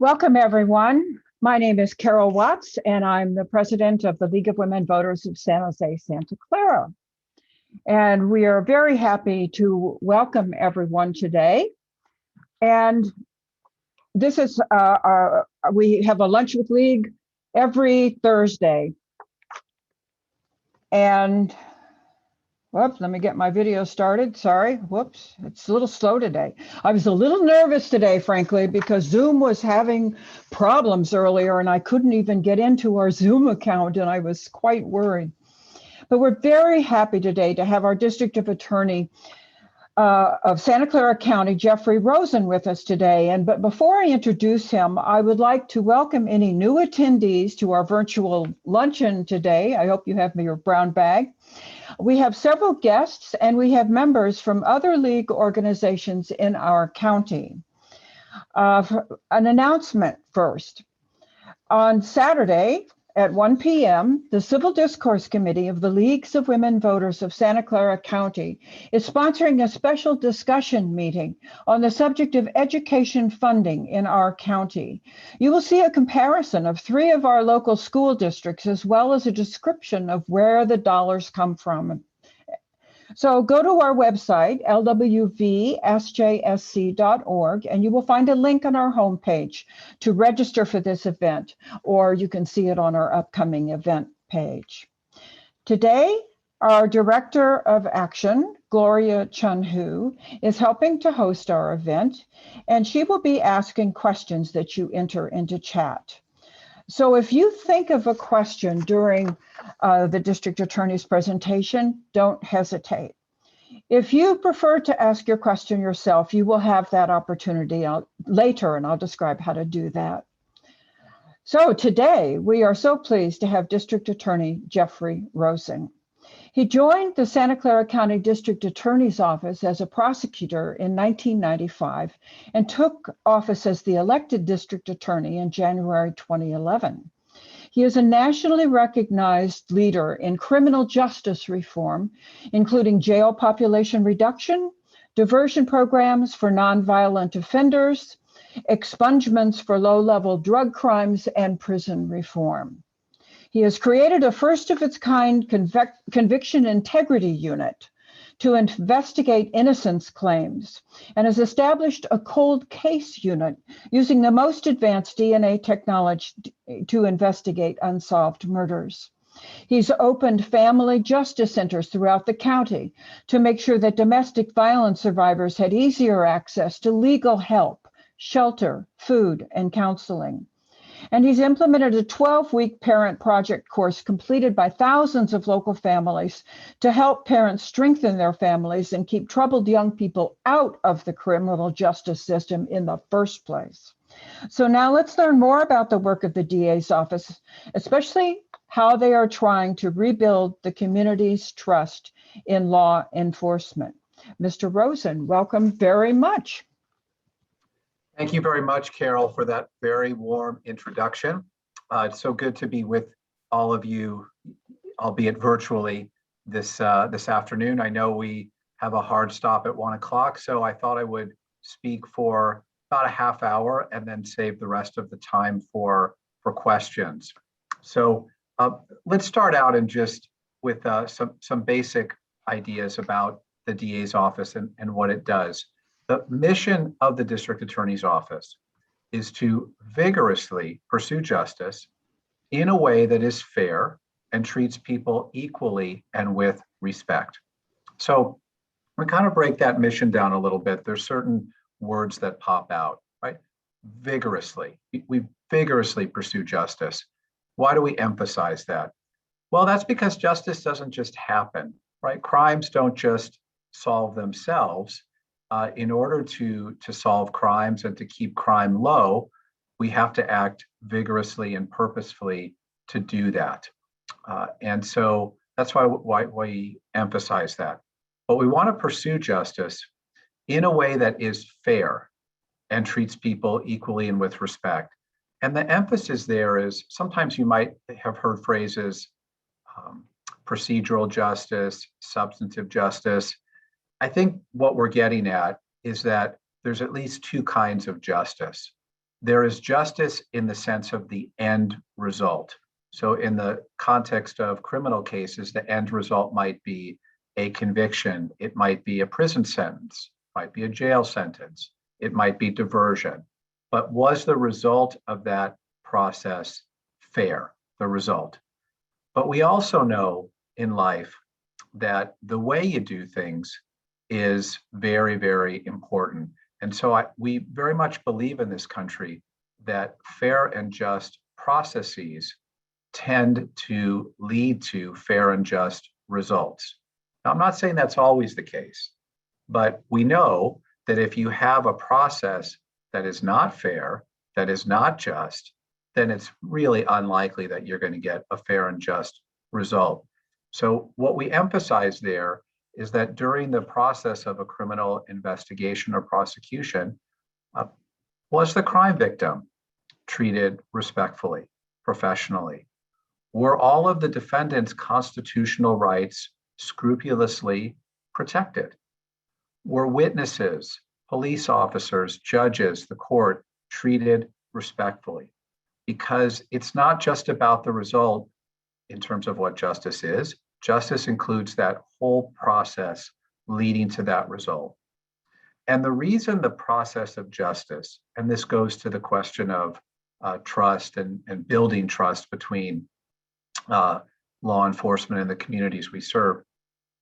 Welcome, everyone. My name is Carol Watts, and I'm the president of the League of Women Voters of San Jose, Santa Clara. And we are very happy to welcome everyone today. And this is, we have a Lunch with League every Thursday. And whoops, let me get my video started. Sorry, whoops, it's a little slow today. I was a little nervous today, frankly, because Zoom was having problems earlier and I couldn't even get into our Zoom account and I was quite worried. But we're very happy today to have our District of Attorney of Santa Clara County, Jeffrey Rosen, with us today. But before I introduce him, I would like to welcome any new attendees to our virtual luncheon today. I hope you have your brown bag. We have several guests and we have members from other league organizations in our county. An announcement first. On Saturday at 1 p.m., the Civil Discourse Committee of the Leagues of Women Voters of Santa Clara County is sponsoring a special discussion meeting on the subject of education funding in our county. You will see a comparison of 3 of our local school districts, as well as a description of where the dollars come from. So go to our website, lwvsjsc.org, and you will find a link on our homepage to register for this event, or you can see it on our upcoming event page. Today, our Director of Action, Gloria Chun-Hu, is helping to host our event, and she will be asking questions that you enter into chat. So if you think of a question during the district attorney's presentation, don't hesitate. If you prefer to ask your question yourself, you will have that opportunity later, and I'll describe how to do that. So today, we are so pleased to have District Attorney Jeffrey Rosen. He joined the Santa Clara County District Attorney's Office as a prosecutor in 1995 and took office as the elected district attorney in January 2011. He is a nationally recognized leader in criminal justice reform, including jail population reduction, diversion programs for nonviolent offenders, expungements for low-level drug crimes, and prison reform. He has created a first-of-its-kind conviction integrity unit to investigate innocence claims and has established a cold case unit using the most advanced DNA technology to investigate unsolved murders. He's opened family justice centers throughout the county to make sure that domestic violence survivors had easier access to legal help, shelter, food, and counseling. And he's implemented a 12-week parent project course completed by thousands of local families to help parents strengthen their families and keep troubled young people out of the criminal justice system in the first place. So now let's learn more about the work of the DA's office, especially how they are trying to rebuild the community's trust in law enforcement. Mr. Rosen, welcome very much. Thank you very much, Carol, for that very warm introduction. It's so good to be with all of you, albeit virtually, this afternoon. I know we have a hard stop at 1 o'clock, so I thought I would speak for about a half hour and then save the rest of the time for questions. So let's start out and just with some basic ideas about the DA's office and what it does. The mission of the District Attorney's Office is to vigorously pursue justice in a way that is fair and treats people equally and with respect. So we kind of break that mission down a little bit. There's certain words that pop out, right? Vigorously. We vigorously pursue justice. Why do we emphasize that? Well, that's because justice doesn't just happen, right? Crimes don't just solve themselves. In order to solve crimes and to keep crime low, we have to act vigorously and purposefully to do that. And so that's why we emphasize that. But we want to pursue justice in a way that is fair and treats people equally and with respect. And the emphasis there is, sometimes you might have heard phrases, procedural justice, substantive justice. I think what we're getting at is that there's at least 2 kinds of justice. There is justice in the sense of the end result. So in the context of criminal cases, the end result might be a conviction. It might be a prison sentence, might be a jail sentence. It might be diversion. But was the result of that process fair, the result? But we also know in life that the way you do things is very, very important. And so we very much believe in this country that fair and just processes tend to lead to fair and just results. Now, I'm not saying that's always the case, but we know that if you have a process that is not fair, that is not just, then it's really unlikely that you're going to get a fair and just result. So what we emphasize there is that during the process of a criminal investigation or prosecution, was the crime victim treated respectfully, professionally? Were all of the defendant's constitutional rights scrupulously protected? Were witnesses, police officers, judges, the court treated respectfully? Because it's not just about the result in terms of what justice is. Justice includes that whole process leading to that result. And the reason the process of justice, and this goes to the question of trust and building trust between law enforcement and the communities we serve,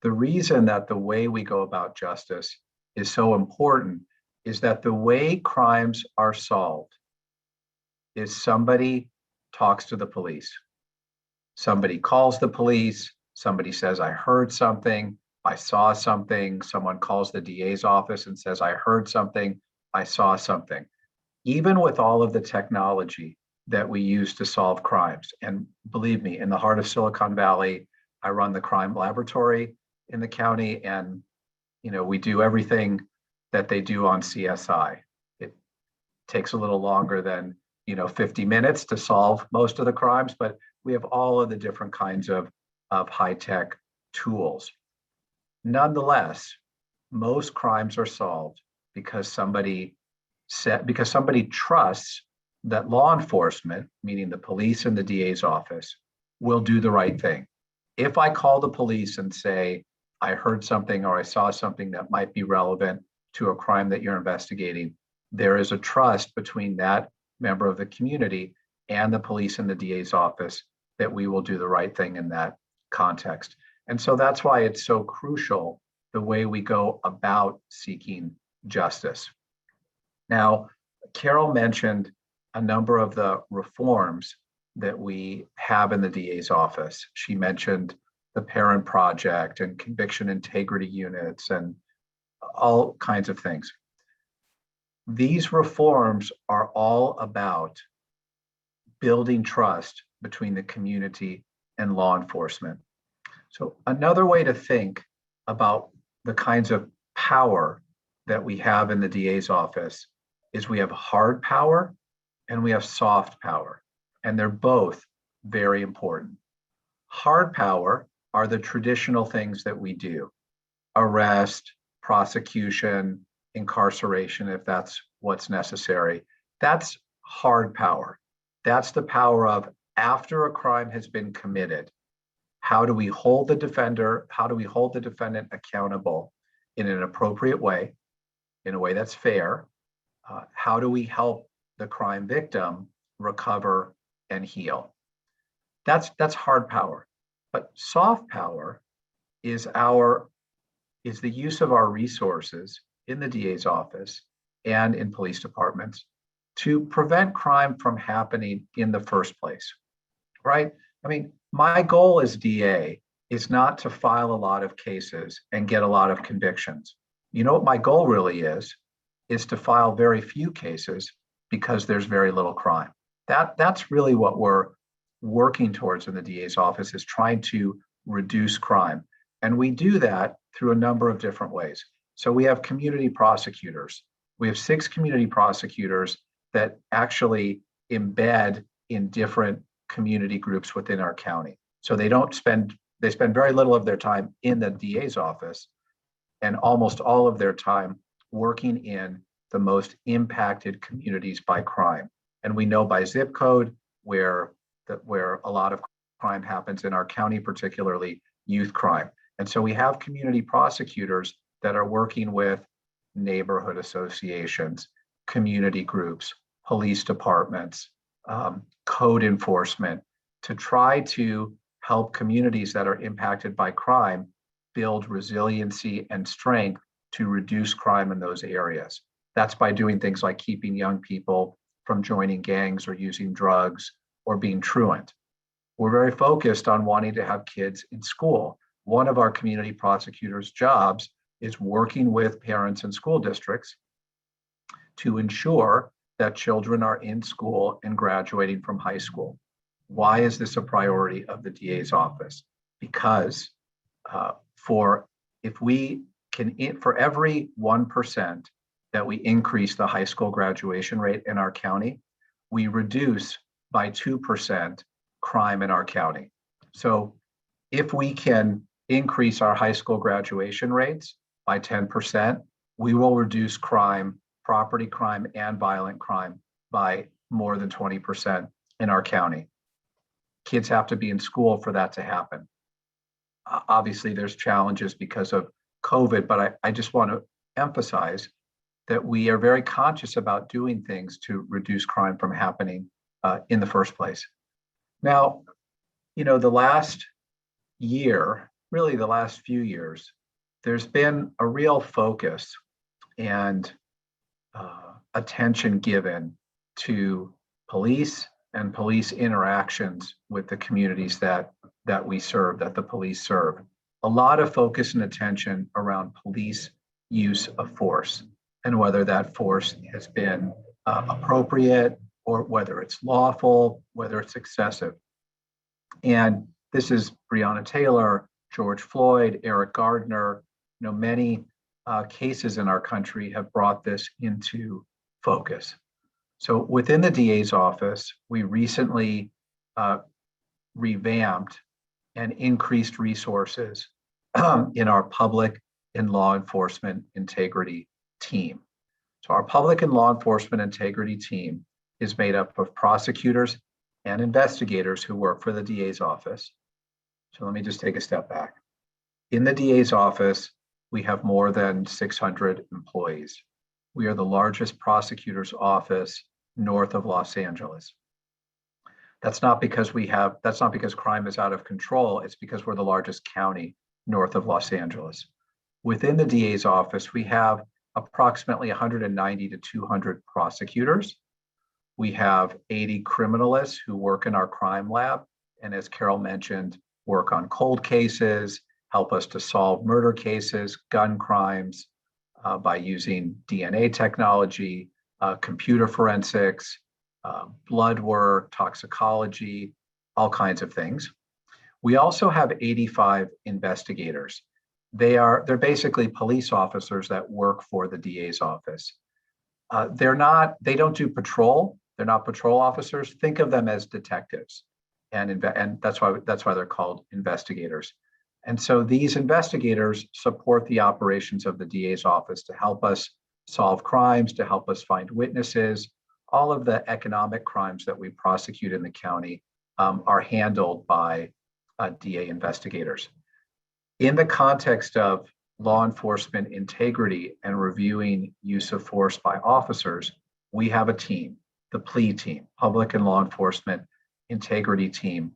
the reason that the way we go about justice is so important is that the way crimes are solved is somebody talks to the police. Somebody calls the police, somebody says, I heard something, I saw something, someone calls the DA's office and says, I heard something, I saw something. Even with all of the technology that we use to solve crimes, and believe me, in the heart of Silicon Valley, I run the crime laboratory in the county, and we do everything that they do on CSI. It takes a little longer than 50 minutes to solve most of the crimes, but we have all of the different kinds of high-tech tools. Nonetheless, most crimes are solved because somebody trusts that law enforcement, meaning the police and the DA's office, will do the right thing. If I call the police and say, I heard something or I saw something that might be relevant to a crime that you're investigating, there is a trust between that member of the community and the police and the DA's office that we will do the right thing in that context. And so that's why it's so crucial the way we go about seeking justice. Now, Carol mentioned a number of the reforms that we have in the DA's office. She mentioned the Parent Project and conviction integrity units and all kinds of things. These reforms are all about building trust between the community and law enforcement. So another way to think about the kinds of power that we have in the DA's office is we have hard power and we have soft power, and they're both very important. Hard power are the traditional things that we do: arrest, prosecution, incarceration, if that's what's necessary. That's hard power. That's the power of, after a crime has been committed, how do we hold the defendant accountable in an appropriate way, in a way that's fair? How do we help the crime victim recover and heal? That's hard power. But soft power is the use of our resources in the DA's office and in police departments to prevent crime from happening in the first place, right? I mean, my goal as DA is not to file a lot of cases and get a lot of convictions. You know what my goal really is to file very few cases because there's very little crime. That's really what we're working towards in the DA's office, is trying to reduce crime. And we do that through a number of different ways. So we have community prosecutors. We have 6 community prosecutors that actually embed in different community groups within our county. So they spend very little of their time in the DA's office and almost all of their time working in the most impacted communities by crime. And we know by zip code where a lot of crime happens in our county, particularly youth crime. And so we have community prosecutors that are working with neighborhood associations, community groups, police departments, code enforcement, to try to help communities that are impacted by crime build resiliency and strength to reduce crime in those areas. That's by doing things like keeping young people from joining gangs or using drugs or being truant. We're very focused on wanting to have kids in school. One of our community prosecutors' jobs is working with parents and school districts to ensure that children are in school and graduating from high school. Why is this a priority of the DA's office? Because for every 1% that we increase the high school graduation rate in our county, we reduce by 2% crime in our county. So if we can increase our high school graduation rates by 10%, we will reduce crime, property crime, and violent crime by more than 20% in our county. Kids have to be in school for that to happen. Obviously, there's challenges because of COVID, but I just want to emphasize that we are very conscious about doing things to reduce crime from happening in the first place. Now, the last year, really the last few years, there's been a real focus and attention given to police and police interactions with the communities that we serve, that the police serve. A lot of focus and attention around police use of force and whether that force has been appropriate or whether it's lawful, whether it's excessive. And this is Breonna Taylor, George Floyd, Eric Gardner. Many cases in our country have brought this into focus. So within the DA's office, we recently revamped and increased resources in our public and law enforcement integrity team. So our public and law enforcement integrity team is made up of prosecutors and investigators who work for the DA's office. So let me just take a step back. In the DA's office, we have more than 600 employees. We are the largest prosecutor's office north of Los Angeles. That's not because crime is out of control. It's because we're the largest county north of Los Angeles. Within the DA's office, we have approximately 190 to 200 prosecutors. We have 80 criminalists who work in our crime lab, and as Carol mentioned, work on cold cases, help us to solve murder cases, gun crimes, by using DNA technology, computer forensics, blood work, toxicology, all kinds of things. We also have 85 investigators. They're basically police officers that work for the DA's office. They don't do patrol. They're not patrol officers. Think of them as detectives, and that's why they're called investigators. And so these investigators support the operations of the DA's office to help us solve crimes, to help us find witnesses. All of the economic crimes that we prosecute in the county are handled by DA investigators. In the context of law enforcement integrity and reviewing use of force by officers, we have a team, the PLEA team, Public and Law Enforcement Integrity Team,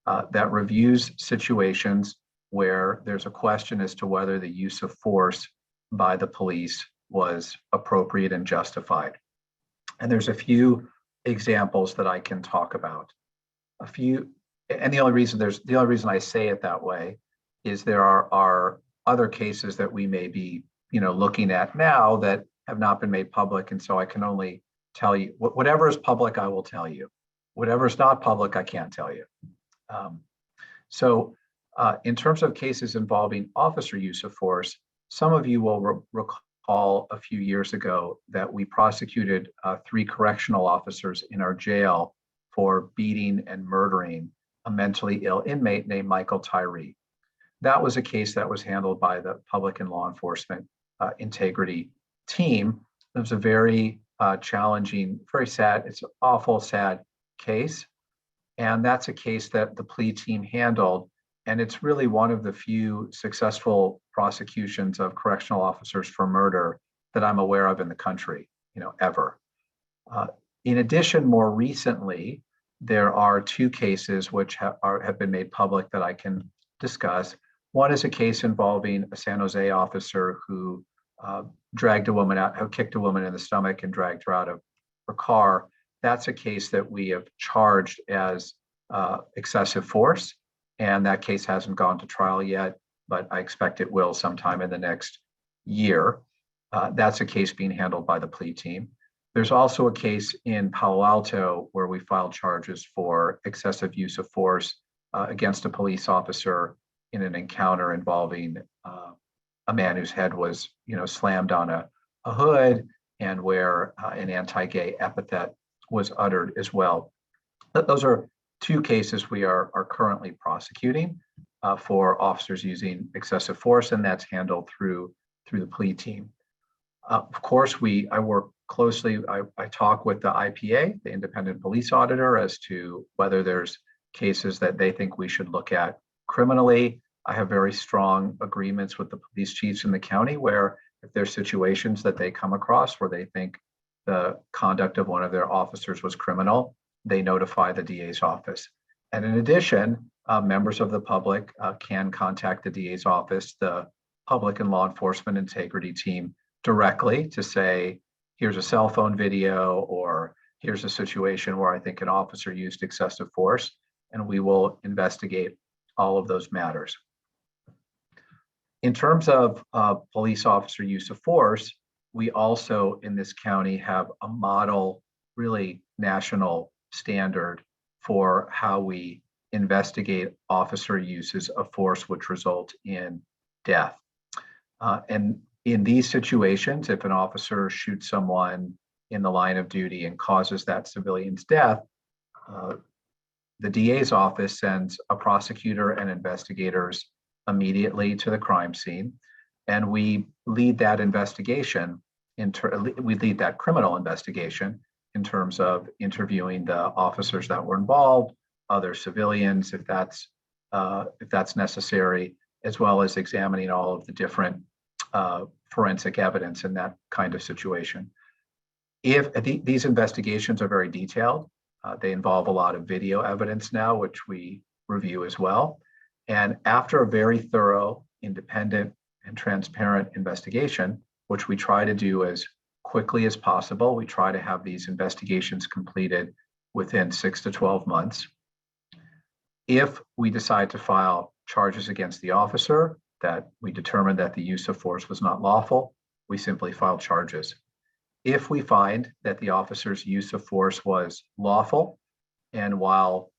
that reviews situations where there's a question as to whether the use of force by the police was appropriate and justified. And there's a few examples that I can talk about. The only reason I say it that way is there are other cases that we may be, looking at now that have not been made public, and so I can only tell you whatever is public. I will tell you. Whatever is not public, I can't tell you. In terms of cases involving officer use of force, some of you will recall a few years ago that we prosecuted 3 correctional officers in our jail for beating and murdering a mentally ill inmate named Michael Tyree. That was a case that was handled by the Public and Law Enforcement Integrity Team, It was a very challenging, very sad, it's an awful, sad case. And that's a case that the plea team handled. And it's really one of the few successful prosecutions of correctional officers for murder that I'm aware of in the country, ever. In addition, more recently, there are two cases which have been made public that I can discuss. One is a case involving a San Jose officer who dragged a woman out, who kicked a woman in the stomach and dragged her out of her car. That's a case that we have charged as excessive force, and that case hasn't gone to trial yet, but I expect it will sometime in the next year. That's a case being handled by the plea team. There's also a case in Palo Alto where we filed charges for excessive use of force against a police officer in an encounter involving a man whose head was, slammed on a hood, and where an anti-gay epithet was uttered as well. Those are two cases we are currently prosecuting for officers using excessive force, and that's handled through the plea team. Of course, I work closely. I talk with the IPA, the independent police auditor, as to whether there's cases that they think we should look at criminally. I have very strong agreements with the police chiefs in the county where if there's situations that they come across where they think the conduct of one of their officers was criminal, they notify the DA's office. And in addition, members of the public can contact the DA's office, the public and law enforcement integrity team, directly to say, here's a cell phone video, or here's a situation where I think an officer used excessive force, and we will investigate all of those matters. In terms of police officer use of force, we also in this county have a model, really national standard for how we investigate officer uses of force which result in death. And in these situations, if an officer shoots someone in the line of duty and causes that civilian's death, the DA's office sends a prosecutor and investigators immediately to the crime scene, and we lead that investigation. We lead that criminal investigation in terms of interviewing the officers that were involved, other civilians, if that's necessary, as well as examining all of the different forensic evidence in that kind of situation. If these investigations are very detailed, they involve a lot of video evidence now, which we review as well. And after a very thorough, independent, and transparent investigation, which we try to do as quickly as possible, we try to have these investigations completed within 6 to 12 months. If we decide to file charges against the officer, that we determine that the use of force was not lawful, we simply file charges. If we find that the officer's use of force was lawful, and while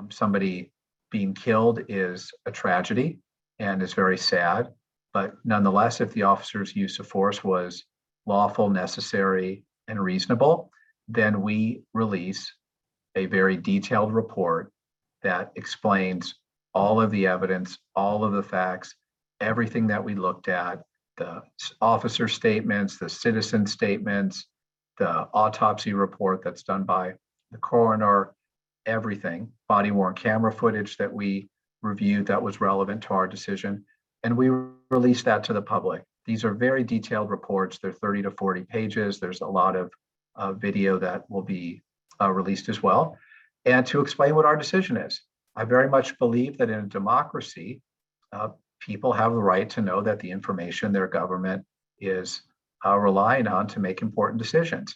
somebody being killed is a tragedy and is very sad, but nonetheless, if the officer's use of force was lawful, necessary, and reasonable, then we release a very detailed report that explains all of the evidence, all of the facts, everything that we looked at, the officer statements, the citizen statements, the autopsy report that's done by the coroner, everything, body-worn camera footage that we reviewed that was relevant to our decision, and we release that to the public. These are very detailed reports. They're 30 to 40 pages. There's a lot of video that will be released as well, and to explain what our decision is. I very much believe that in a democracy, people have the right to know that the information their government is relying on to make important decisions.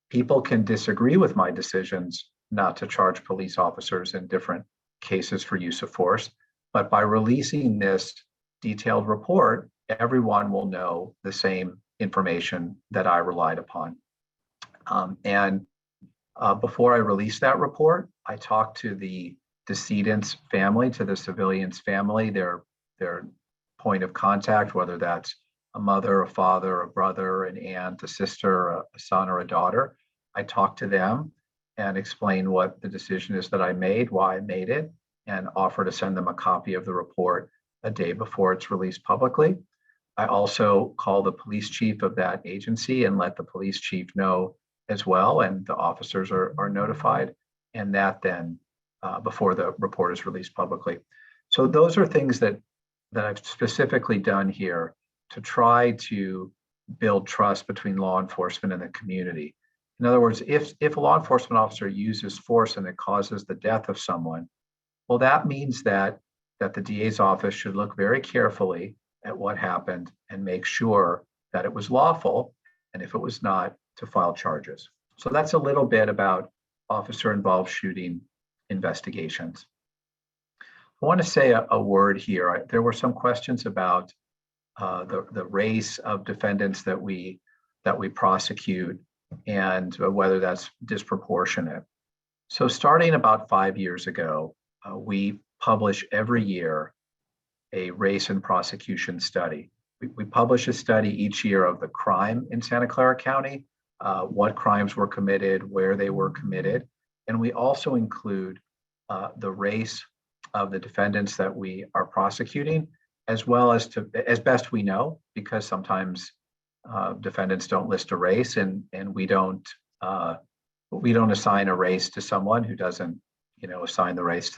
People can disagree with my decisions not to charge police officers in different cases for use of force, but by releasing this detailed report, everyone will know the same information that I relied upon. Before I release that report, I talked to the decedent's family, to the civilian's family, their point of contact, whether that's a mother, a father, a brother, an aunt, a sister, a son, or a daughter. I talked to them and explained what the decision is that I made, why I made it, and offer to send them a copy of the report a day before it's released publicly. I also call the police chief of that agency and let the police chief know as well, and the officers are notified, and that then before the report is released publicly. So those are things that I've specifically done here to try to build trust between law enforcement and the community. In other words, if a law enforcement officer uses force and it causes the death of someone, well, that means that the DA's office should look very carefully at what happened and make sure that it was lawful, and if it was not, to file charges. So that's a little bit about officer-involved shooting investigations. I want to say a word here. There were some questions about the race of defendants that we prosecute and whether that's disproportionate. So starting about 5 years ago, we publish every year a race and prosecution study. We publish a study each year of the crime in Santa Clara County, what crimes were committed, where they were committed, and we also include the race of the defendants that we are prosecuting, as well as as best we know, because sometimes defendants don't list a race, and we don't assign a race to someone who doesn't, assign the race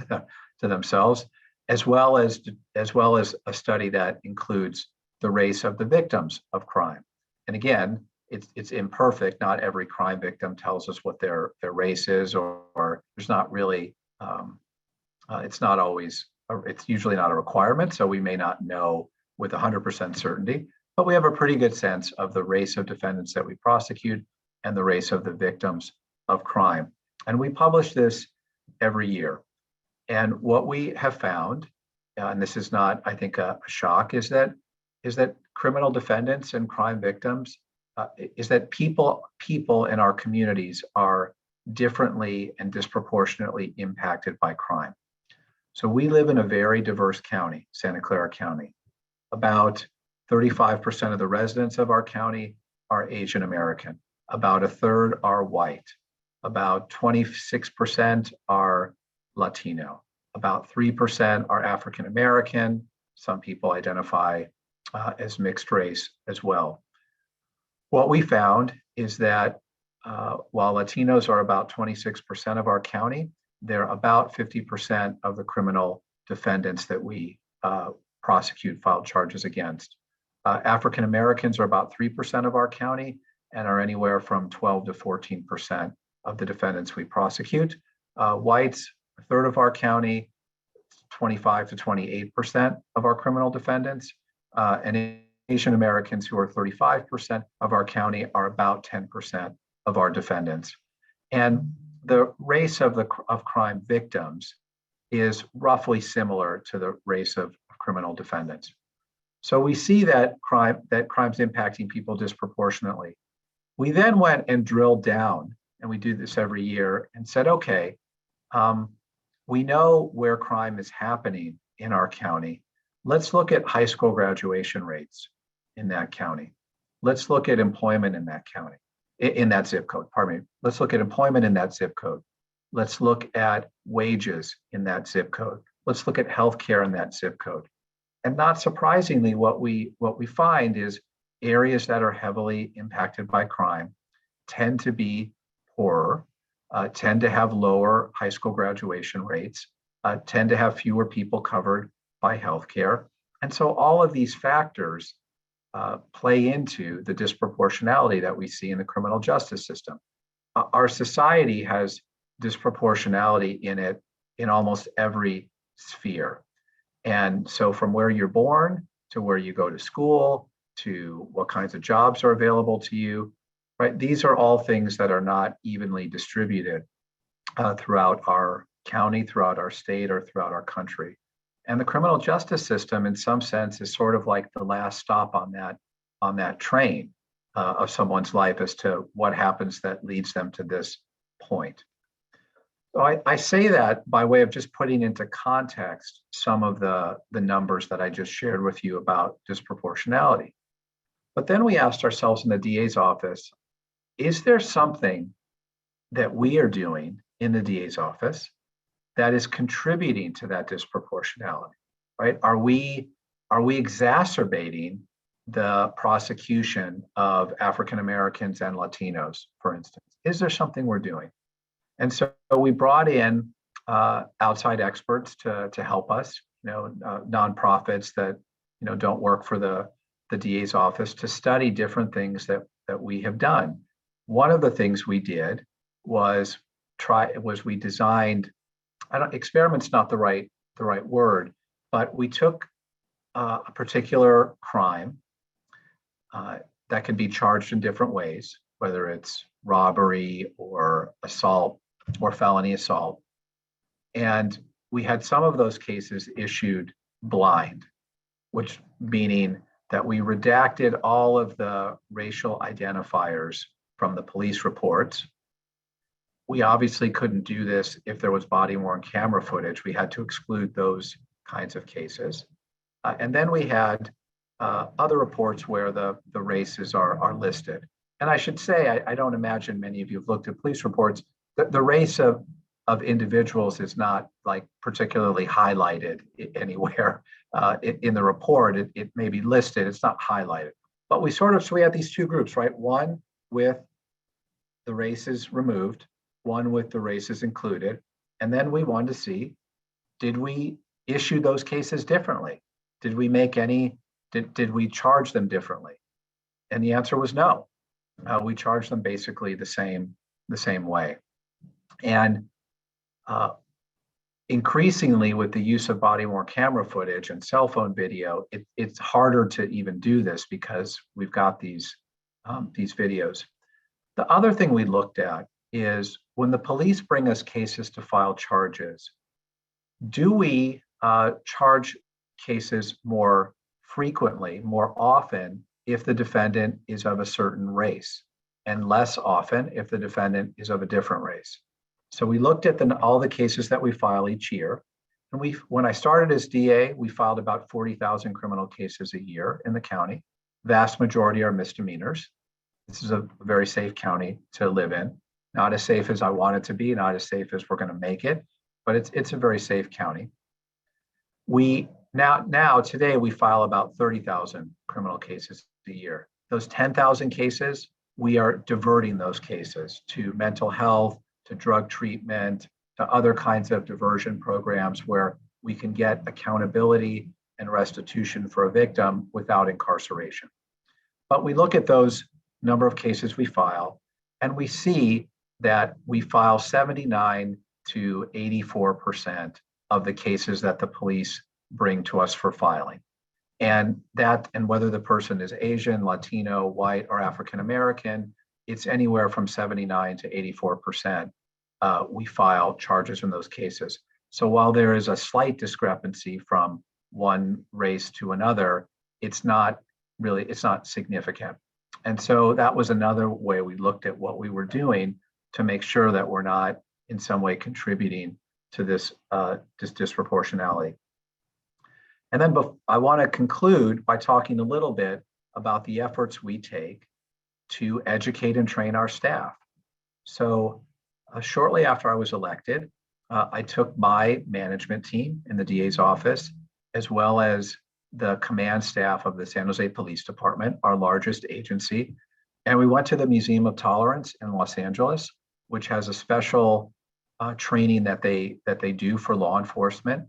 to themselves, as well as a study that includes the race of the victims of crime. And again, it's imperfect. Not every crime victim tells us what their race is, or there's not really. It's not always. It's usually not a requirement, so we may not know with 100% certainty. But we have a pretty good sense of the race of defendants that we prosecute and the race of the victims of crime. And we publish this every year. And what we have found, and this is not, I think, a shock, is that criminal defendants and crime victims, is that people in our communities are differently and disproportionately impacted by crime. So we live in a very diverse county, Santa Clara County. About 35% of the residents of our county are Asian American. About a third are white. About 26% are Latino. About 3% are African American. Some people identify as mixed race as well. What we found is that while Latinos are about 26% of our county, they're about 50% of the criminal defendants that we prosecute, file charges against. African Americans are about 3% of our county and are anywhere from 12 to 14% of the defendants we prosecute. Whites, a third of our county, 25 to 28% of our criminal defendants, and Asian Americans, who are 35% of our county, are about 10% of our defendants. And the race of crime victims is roughly similar to the race of criminal defendants. So we see that crime's impacting people disproportionately. We then went and drilled down, and we do this every year, and said, okay, we know where crime is happening in our county. Let's look at high school graduation rates in that county. Let's look at employment in that county, in that zip code, pardon me. Let's look at employment in that zip code. Let's look at wages in that zip code. Let's look at healthcare in that zip code. And not surprisingly, what we find is areas that are heavily impacted by crime tend to be poorer, tend to have lower high school graduation rates, tend to have fewer people covered by healthcare. And so all of these factors play into the disproportionality that we see in the criminal justice system. Our society has disproportionality in it in almost every sphere. And so from where you're born to where you go to school, to what kinds of jobs are available to you, right? These are all things that are not evenly distributed throughout our county, throughout our state, or throughout our country. And the criminal justice system, in some sense, is sort of like the last stop on that train of someone's life as to what happens that leads them to this point. So I say that by way of just putting into context some of the numbers that I just shared with you about disproportionality. But then we asked ourselves in the DA's office, is there something that we are doing in the DA's office that is contributing to that disproportionality, right? Are we exacerbating the prosecution of African Americans and Latinos, for instance? Is there something we're doing? And so we brought in outside experts to help us, nonprofits that don't work for the DA's office, to study different things that we have done. One of the things we did was we designed, experiment's not the right word, but we took a particular crime that can be charged in different ways, whether it's robbery or assault or felony assault. And we had some of those cases issued blind, which meaning that we redacted all of the racial identifiers from the police reports. We obviously couldn't do this if there was body-worn camera footage. We had to exclude those kinds of cases. And then we had other reports where the races are listed. And I should say, I don't imagine many of you have looked at police reports. The race of individuals is not like particularly highlighted anywhere in the report. It may be listed, it's not highlighted. But so we had these two groups, right? One with the races removed, one with the races included. And then we wanted to see, did we issue those cases differently? Did we make did we charge them differently? And the answer was no. We charged them basically the same way. And increasingly, with the use of body-worn camera footage and cell phone video, it's harder to even do this because we've got these videos. The other thing we looked at is when the police bring us cases to file charges, do we charge cases more frequently, more often, if the defendant is of a certain race, and less often if the defendant is of a different race? So we looked at all the cases that we file each year. And when I started as DA, we filed about 40,000 criminal cases a year in the county. Vast majority are misdemeanors. This is a very safe county to live in. Not as safe as I want it to be, not as safe as we're going to make it, but it's a very safe county. Today we file about 30,000 criminal cases a year. Those 10,000 cases, we are diverting those cases to mental health, to drug treatment, to other kinds of diversion programs where we can get accountability and restitution for a victim without incarceration. But we look at those number of cases we file, and we see that we file 79 to 84% of the cases that the police bring to us for filing. And whether the person is Asian, Latino, white, or African American, it's anywhere from 79 to 84%. We file charges in those cases. So while there is a slight discrepancy from one race to another, it's not significant. And so that was another way we looked at what we were doing to make sure that we're not in some way contributing to this disproportionality. And then I want to conclude by talking a little bit about the efforts we take to educate and train our staff. So shortly after I was elected, I took my management team in the DA's office, as well as the command staff of the San Jose Police Department, our largest agency, and we went to the Museum of Tolerance in Los Angeles, which has a special training that they do for law enforcement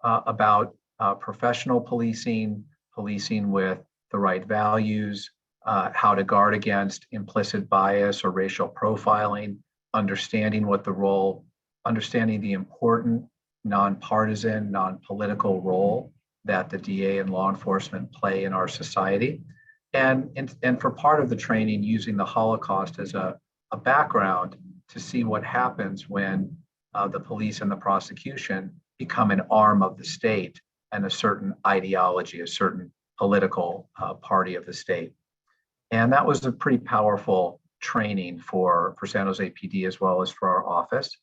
about professional policing with the right values, how to guard against implicit bias or racial profiling, understanding the important nonpartisan, non-political role that the DA and law enforcement play in our society. And for part of the training, using the Holocaust as a background to see what happens when the police and the prosecution become an arm of the state and a certain ideology, a certain political party of the state. And that was a pretty powerful training for San Jose PD as well as for our office.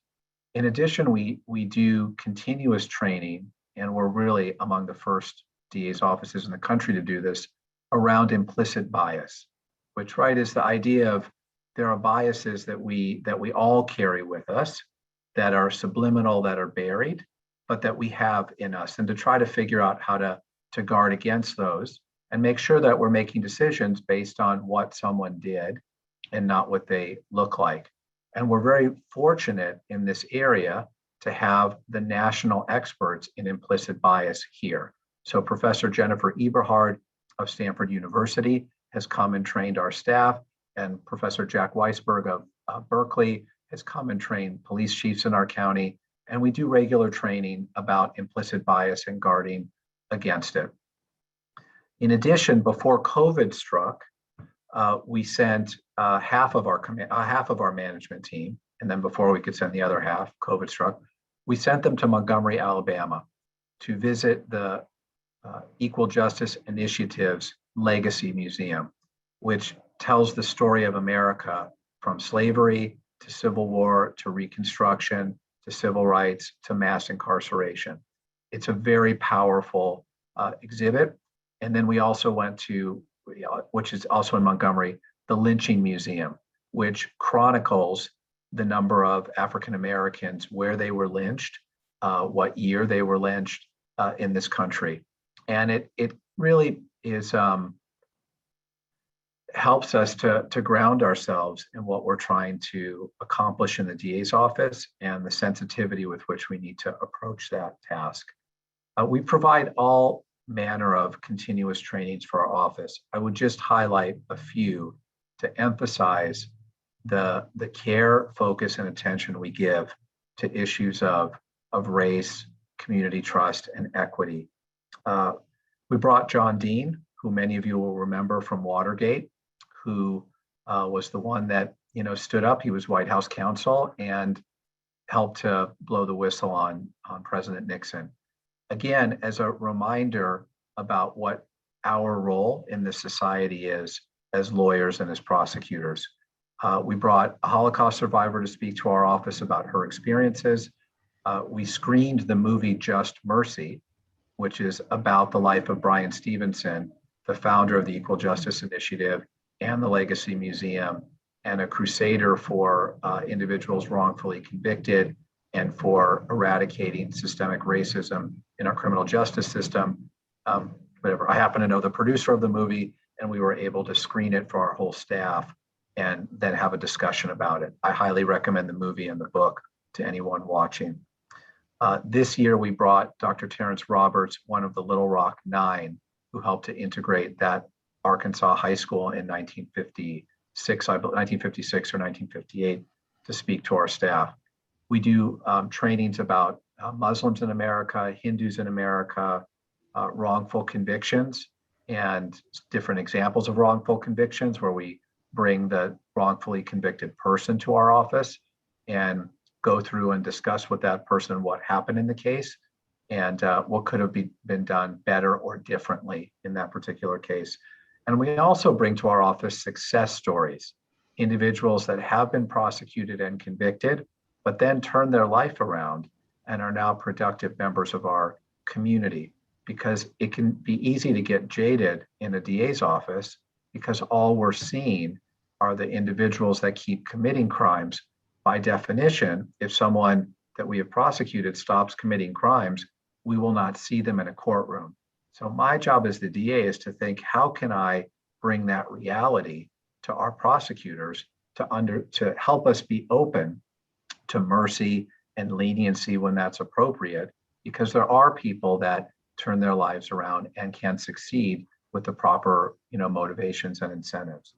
In addition, we do continuous training, and we're really among the first DA's offices in the country to do this, around implicit bias, which, right, is the idea of there are biases that we all carry with us that are subliminal, that are buried, but that we have in us, and to try to figure out how to guard against those. and make sure that we're making decisions based on what someone did and not what they look like. And we're very fortunate in this area to have the national experts in implicit bias here. So Professor Jennifer Eberhard of Stanford University has come and trained our staff, and Professor Jack Weisberg of Berkeley has come and trained police chiefs in our county. And we do regular training about implicit bias and guarding against it. In addition, before COVID struck, we sent half of our management team, and then before we could send the other half, COVID struck, we sent them to Montgomery, Alabama, to visit the Equal Justice Initiative's Legacy Museum, which tells the story of America from slavery to Civil War to Reconstruction to civil rights to mass incarceration. It's a very powerful exhibit. And then we also went to, which is also in Montgomery, the Lynching Museum, which chronicles the number of African Americans, where they were lynched, what year they were lynched in this country. And it really is helps us to ground ourselves in what we're trying to accomplish in the DA's office and the sensitivity with which we need to approach that task. We provide all manner of continuous trainings for our office. I would just highlight a few to emphasize the care, focus, and attention we give to issues of race, community trust, and equity. We brought John Dean, who many of you will remember from Watergate, who was the one that stood up. He was White House counsel and helped to blow the whistle on President Nixon. Again, as a reminder about what our role in this society is as lawyers and as prosecutors. We brought a Holocaust survivor to speak to our office about her experiences. We screened the movie Just Mercy, which is about the life of Bryan Stevenson, the founder of the Equal Justice Initiative and the Legacy Museum, and a crusader for individuals wrongfully convicted and for eradicating systemic racism in our criminal justice system. Whatever. I happen to know the producer of the movie, and we were able to screen it for our whole staff and then have a discussion about it. I highly recommend the movie and the book to anyone watching. This year, we brought Dr. Terrence Roberts, one of the Little Rock Nine, who helped to integrate that Arkansas high school in 1956 or 1958, to speak to our staff. We do trainings about Muslims in America, Hindus in America, wrongful convictions, and different examples of wrongful convictions, where we bring the wrongfully convicted person to our office and go through and discuss with that person what happened in the case and what could have been done better or differently in that particular case. And we also bring to our office success stories, individuals that have been prosecuted and convicted, but then turn their life around and are now productive members of our community. Because it can be easy to get jaded in a DA's office because all we're seeing are the individuals that keep committing crimes. By definition, if someone that we have prosecuted stops committing crimes, we will not see them in a courtroom. So my job as the DA is to think, how can I bring that reality to our prosecutors to help us be open to mercy and leniency when that's appropriate? Because there are people that turn their lives around and can succeed with the proper, motivations and incentives.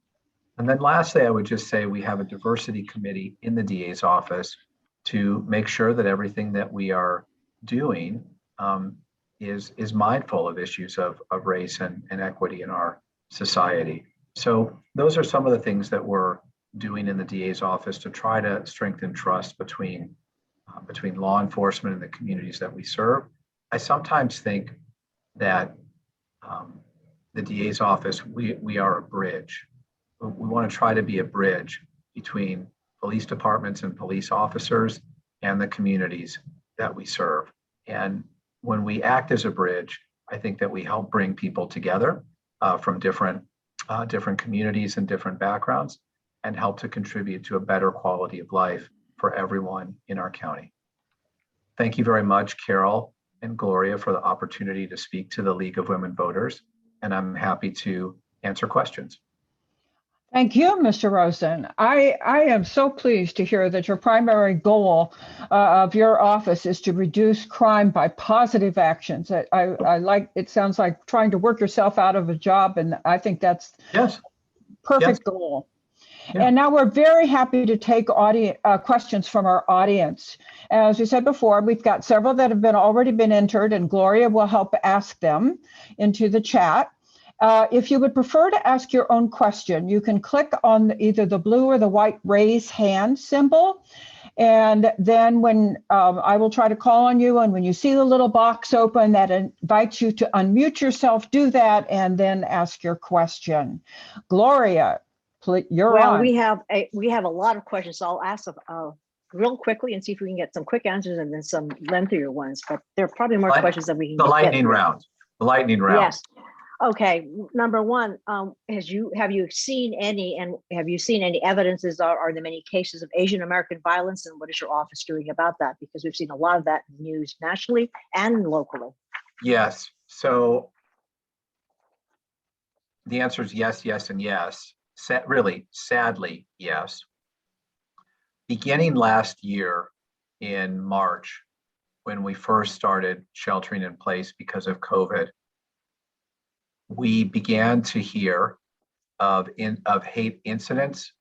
And then lastly, I would just say we have a diversity committee in the DA's office to make sure that everything that we are doing is mindful of issues of race and equity in our society. So those are some of the things that we're doing in the DA's office to try to strengthen trust between law enforcement and the communities that we serve. I sometimes think that the DA's office, we are a bridge. We want to try to be a bridge between police departments and police officers and the communities that we serve. And when we act as a bridge, I think that we help bring people together from different communities and different backgrounds, and help to contribute to a better quality of life for everyone in our county. Thank you very much, Carol and Gloria, for the opportunity to speak to the League of Women Voters. and I'm happy to answer questions. Thank you, Mr. Rosen. I am so pleased to hear that your primary goal of your office is to reduce crime by positive actions. I like, it sounds like trying to work yourself out of a job, and I think that's Yes. perfect Yes. goal. Yeah. And now we're very happy to take questions from our audience. As we said before, we've got several that have already been entered, and Gloria will help ask them into the chat. If you would prefer to ask your own question, you can click on either the blue or the white raise hand symbol. And then when I will try to call on you, and when you see the little box open that invites you to unmute yourself, do that and then ask your question. Gloria, you're on. We have a lot of questions, so I'll ask real quickly and see if we can get some quick answers and then some lengthier ones. But there are probably more questions than we can The get. lightning round. The lightning round. Yes. Okay. Number one, have you seen any evidences? Are there many cases of Asian American violence, and what is your office doing about that? Because we've seen a lot of that in the news nationally and locally. Yes. So the answer is yes, yes, and yes. Really, sadly, yes. Beginning last year in March, when we first started sheltering in place because of COVID, we began to hear of hate incidents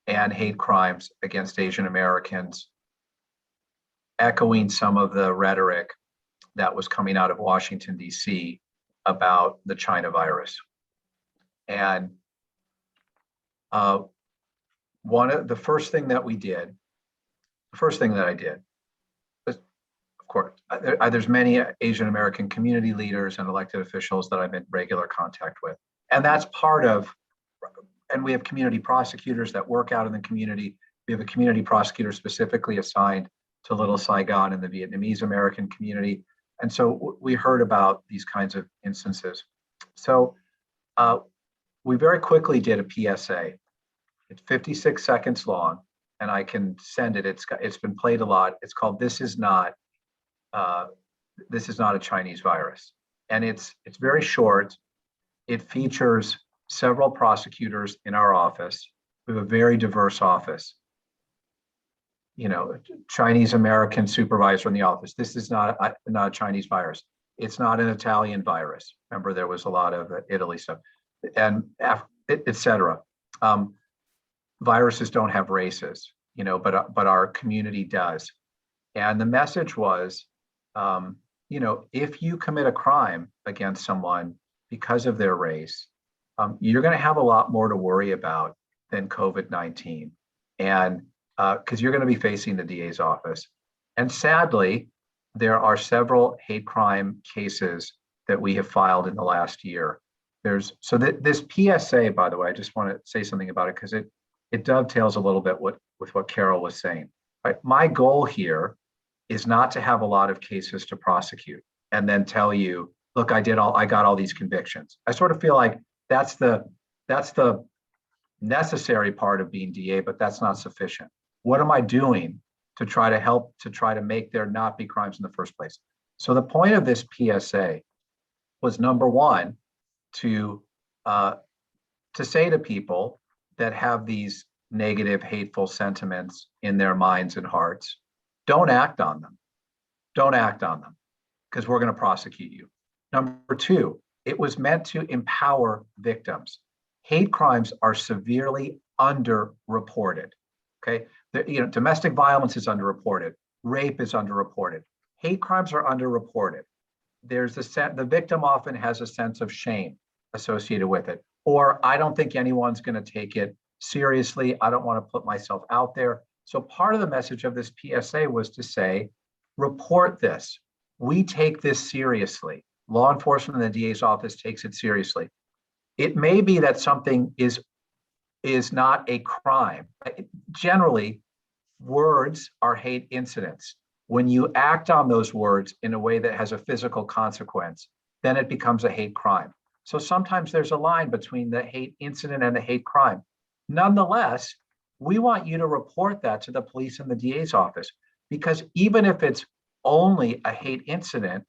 and hate crimes against Asian Americans, echoing some of the rhetoric that was coming out of Washington, D.C. about the China virus. And the first thing that I did was, of course, there's many Asian American community leaders and elected officials that I'm in regular contact with. And that's part of, and we have community prosecutors that work out in the community. We have a community prosecutor specifically assigned to Little Saigon in the Vietnamese American community. And so we heard about these kinds of instances. So we very quickly did a PSA. It's 56 seconds long, and I can send it. It's been played a lot. It's called "This is not a Chinese virus," and it's very short. It features several prosecutors in our office. We have a very diverse office. Chinese American supervisor in the office. This is not a Chinese virus. It's not an Italian virus. Remember, there was a lot of Italy stuff, and et cetera. Viruses don't have races, but our community does. And the message was, if you commit a crime against someone because of their race, you're going to have a lot more to worry about than COVID-19. And because you're going to be facing the DA's office. And sadly, there are several hate crime cases that we have filed in the last year. This PSA, by the way, I just want to say something about it because it dovetails a little bit with what Carol was saying. Right? My goal here is not to have a lot of cases to prosecute and then tell you, look, I got all these convictions. I sort of feel like that's the necessary part of being DA, but that's not sufficient. What am I doing to try to make there not be crimes in the first place? So the point of this PSA was, number one, to say to people that have these negative, hateful sentiments in their minds and hearts, don't act on them. Don't act on them, because we're going to prosecute you. Number two, it was meant to empower victims. Hate crimes are severely underreported. Okay, domestic violence is underreported. Rape is underreported. Hate crimes are underreported. The victim often has a sense of shame associated with it, or I don't think anyone's going to take it seriously. I don't want to put myself out there. So part of the message of this PSA was to say, report this. We take this seriously. Law enforcement and the DA's office takes it seriously. It may be that something is not a crime. Generally, words are hate incidents. When you act on those words in a way that has a physical consequence, then it becomes a hate crime. So sometimes there's a line between the hate incident and the hate crime. Nonetheless, we want you to report that to the police and the DA's office, because even if it's only a hate incident,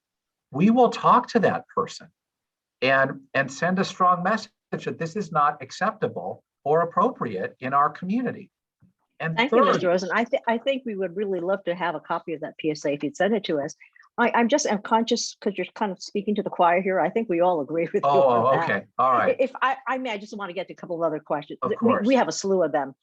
we will talk to that person. and send a strong message that this is not acceptable or appropriate in our community. And Thank you, third, Mr. Rosen. I think we would really love to have a copy of that PSA if you'd send it to us. I'm conscious because you're kind of speaking to the choir here. I think we all agree with you on that. okay, all right, If I may, I just want to get to a couple of other questions. Of course. We have a slew of them.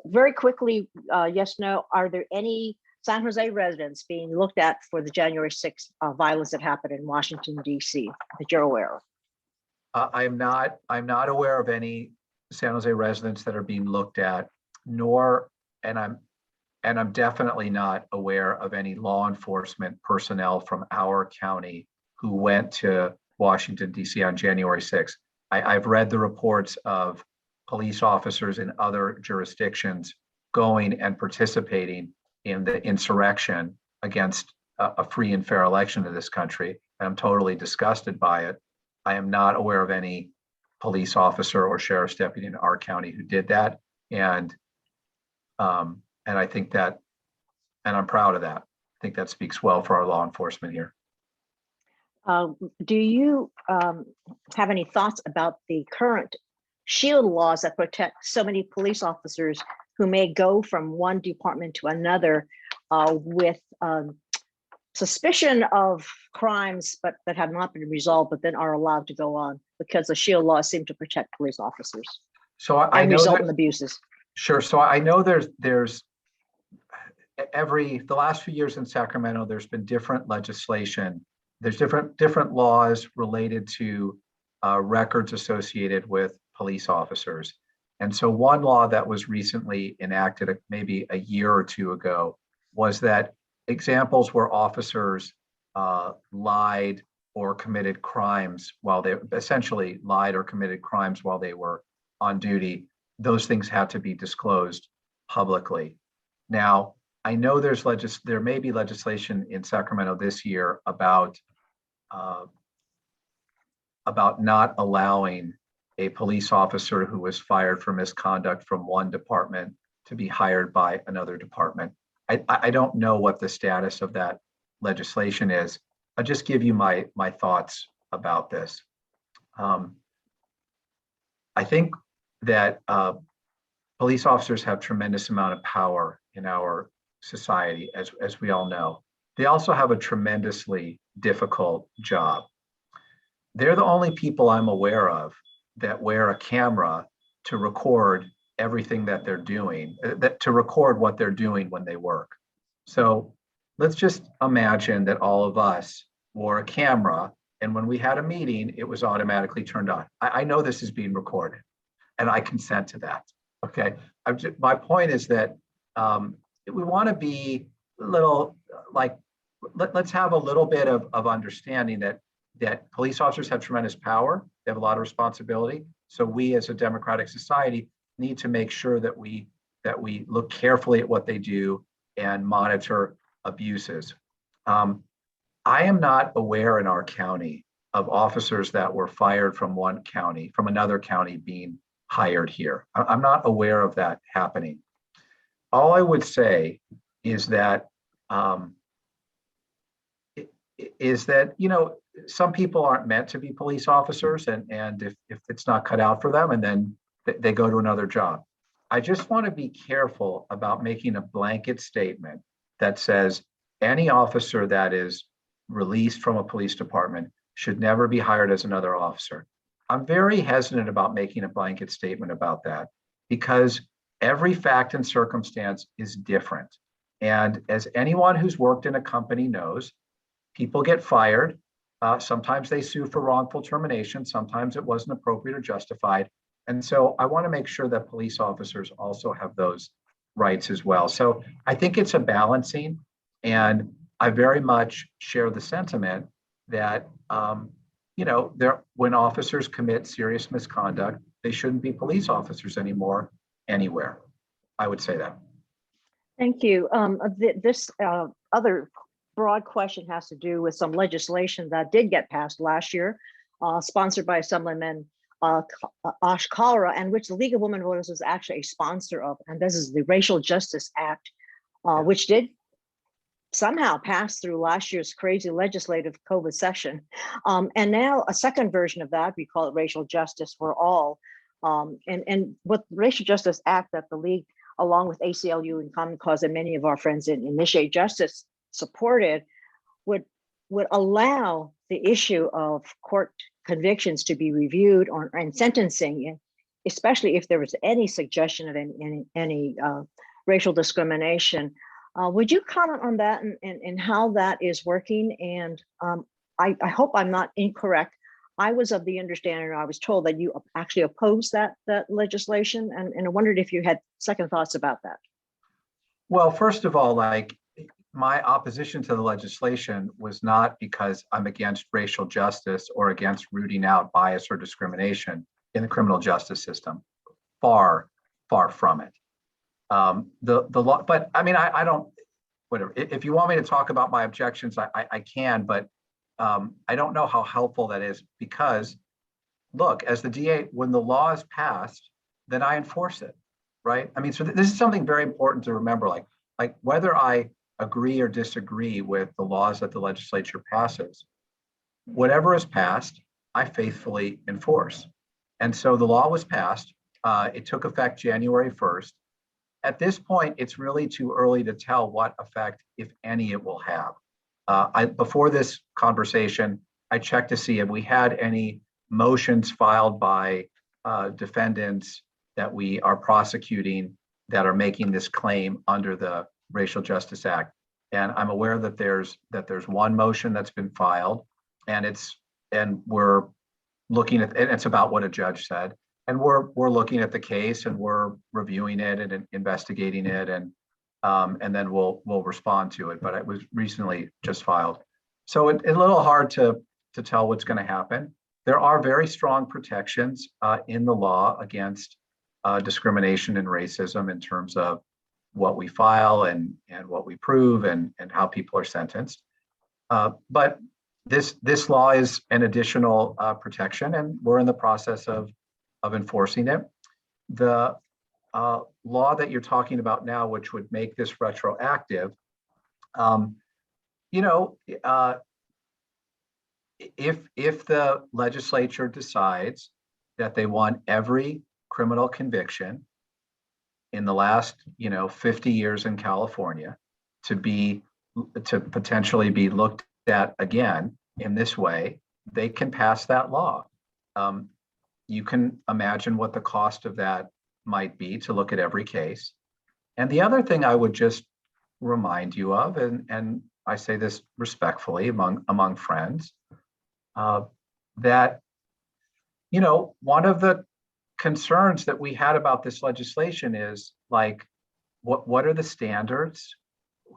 Very quickly, yes, no, are there any San Jose residents being looked at for the January 6th violence that happened in Washington, D.C. that you're aware of? I'm not aware of any San Jose residents that are being looked at, nor, and I'm definitely not aware of any law enforcement personnel from our county who went to Washington, D.C. on January 6th. I've read the reports of police officers in other jurisdictions going and participating in the insurrection against a free and fair election in this country. And I'm totally disgusted by it. I am not aware of any police officer or sheriff's deputy in our county who did that. And I think that, and I'm proud of that. I think that speaks well for our law enforcement here. Do you have any thoughts about the current shield laws that protect so many police officers who may go from one department to another with suspicion of crimes, but that have not been resolved, but then are allowed to go on because the shield laws seem to protect police officers? So I know result in abuses. Sure. So I know there's the last few years in Sacramento, there's been different legislation. There's different laws related to records associated with police officers. And so one law that was recently enacted maybe a year or two ago was that examples where officers lied or committed crimes while they essentially lied or committed crimes while they were on duty, those things have to be disclosed publicly. Now, I know there may be legislation in Sacramento this year about not allowing a police officer who was fired for misconduct from one department to be hired by another department. I don't know what the status of that legislation is. I'll just give you my thoughts about this. I think that police officers have tremendous amount of power in our society, as we all know. They also have a tremendously difficult job. They're the only people I'm aware of that wear a camera to record everything that they're doing, to record what they're doing when they work. So let's just imagine that all of us wore a camera, and when we had a meeting, it was automatically turned on. I know this is being recorded, and I consent to that. Okay. My point is that we want to be a little like, let's have a little bit of understanding that police officers have tremendous power. They have a lot of responsibility. So we as a democratic society need to make sure that we look carefully at what they do and monitor abuses. I am not aware in our county of officers that were fired from one county, from another county being hired here. I'm not aware of that happening. All I would say is that some people aren't meant to be police officers, and if it's not cut out for them, and then they go to another job. I just want to be careful about making a blanket statement that says any officer that is released from a police department should never be hired as another officer. I'm very hesitant about making a blanket statement about that because every fact and circumstance is different. And as anyone who's worked in a company knows, people get fired. Sometimes they sue for wrongful termination. Sometimes it wasn't appropriate or justified. And so I want to make sure that police officers also have those rights as well. So I think it's a balancing, and I very much share the sentiment that when officers commit serious misconduct, they shouldn't be police officers anymore anywhere. I would say that. Thank you. This other broad question has to do with some legislation that did get passed last year, sponsored by Assemblyman Clara, and which the League of Women Voters was actually a sponsor of. And this is the Racial Justice Act, which did somehow passed through last year's crazy legislative COVID session. And now a second version of that, we call it racial justice for all. And what the Racial Justice Act that the League, along with ACLU and Common Cause and many of our friends in Initiate Justice supported, would allow the issue of court convictions to be reviewed and sentencing, especially if there was any suggestion of any racial discrimination. Would you comment on that and how that is working? And I hope I'm not incorrect. I was of the understanding, or I was told that you actually opposed that legislation, and I wondered if you had second thoughts about that. Well, first of all, like, my opposition to the legislation was not because I'm against racial justice or against rooting out bias or discrimination in the criminal justice system. Far, far from it. The law, but I mean, I don't, whatever. If you want me to talk about my objections, I can, but I don't know how helpful that is, because look, as the DA, when the law is passed, then I enforce it, right? I mean, so this is something very important to remember, like whether I agree or disagree with the laws that the legislature passes, whatever is passed, I faithfully enforce. And so the law was passed. It took effect January 1st. At this point, it's really too early to tell what effect, if any, it will have. Before this conversation, I checked to see if we had any motions filed by defendants that we are prosecuting that are making this claim under the Racial Justice Act. And I'm aware that there's one motion that's been filed, and we're looking at, and it's about what a judge said. And we're looking at the case, and we're reviewing it and investigating it, and then we'll respond to it. But it was recently just filed, so it's a little hard to tell what's going to happen. There are very strong protections in the law against discrimination and racism in terms of what we file and what we prove and how people are sentenced. But this law is an additional protection, and we're in the process of enforcing it. The law that you're talking about now, which would make this retroactive, if the legislature decides that they want every criminal conviction in the last 50 years in California to potentially be looked at again in this way, they can pass that law. You can imagine what the cost of that might be to look at every case. And the other thing I would just remind you of, and I say this respectfully among friends, that one of the concerns that we had about this legislation is, like, what are the standards?